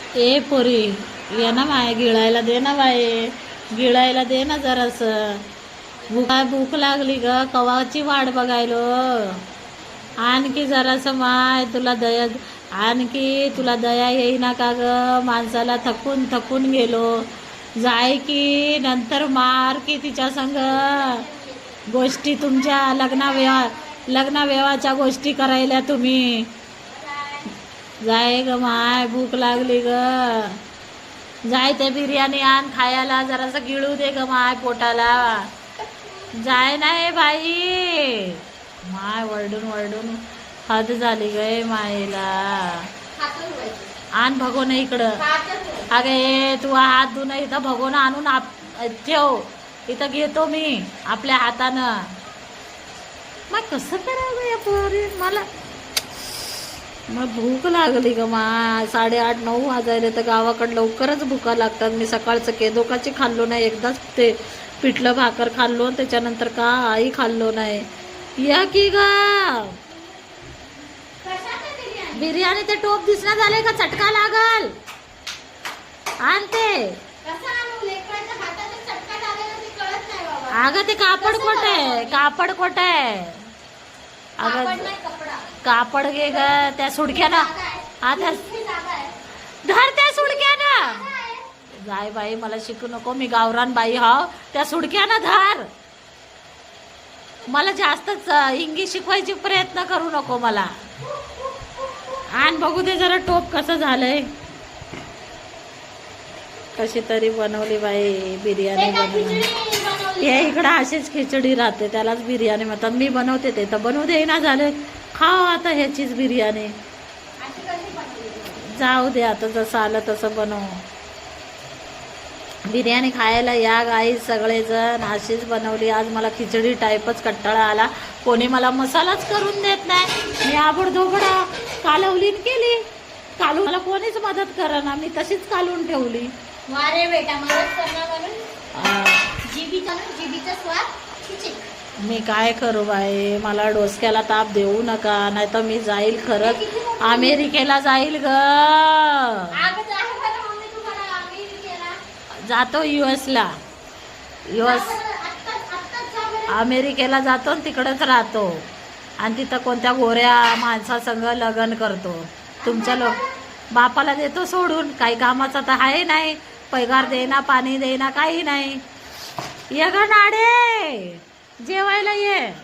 ए पोरी, ये ना माय गिळायला दे ना बाय, गिळायला दे ना जरास. भूक लागली ग, कवाची वाट बघायलो. आणखी जरास माय तुला दया, आणखी तुला दया येईना का ग? माणसाला थकून थकून गेलो. जाय की नंतर मार की तिच्या संग गोष्टी, तुमच्या लग्नाव्यवाच्या गोष्टी करायला तुम्ही. जाय ग माय, भूक लागली ग. जाय ते बिर्याणी आण खायला, जरासं गिळू दे ग माय पोटाला. जाय नाही बाई, माय वरडून वरडून हद झाली ग मायला. आण भगोन इकडं. अगे तू हात धुणं इथं भगोन आणून ठेव, इथं घेतो मी आपल्या हातानं. मग कसं करावं या पोरी, मग भूक लागली ग मा. 8:30-9 वाजायले तर गावाकडं लवकरच भुका लागतात. मी सकाळचं दोकाची खाल्लो नाही, एकदाच ते पिठलं भाकर खाल्लो, त्याच्यानंतर काही खाल्लो नाही. या की ग बिर्याणी, ते टोप दिसणं झाले का? चटका लागल. आणते अगं, ते कापड कोठे, कापड कोठे? अगं कापड घे ग, त्या सुडक्यानं. आता धर त्या सुडक्यानं. जाय बाई, मला शिकू नको, मी गावरान बाई हाव. त्या सुडक्यानं धर. मला जास्तच इंग्लिश शिकवायची प्रयत्न करू नको मला. आण बघू दे जरा टोप कसं झालंय. कशी तरी बनवली बाई बिर्याणी. बनवली हे इकडं अशीच खिचडी राहते, त्यालाच बिर्याणी म्हणतात. मी बनवते ते तर बनवू दे ना झाले. खाओ आता ह्याचीच बिर्याणी. जाऊ दे आता, जसं आलं तसं बनव. बिर्याणी खायला या गाई सगळेजण. अशीच बनवली आज. मला खिचडी टाईपच कंटाळा आला. कोणी मला मसालाच करून देत नाही. मी आबडधोबडा कालवलीन केली. कालू मला कोणीच मदत करेना, मी तशीच कालवून ठेवली. वारे बेटा, मदत करणार म्हणून जीबीचा स्वाद. मी काय करू बाई, मला डोसक्याला ताप देऊ नका, नाही तर मी जाईल खरंच अमेरिकेला जाईल ग. जातो US अमेरिकेला जातो, तिकडंच राहतो. आणि तिथं कोणत्या गोऱ्या माणसासंग लग्न करतो. तुमच्या बापाला देतो सोडून. काही कामाचा तर आहे नाही, पगार देना, पाणी देना, काही नाही. ये ग नाडे, जेवायला ये.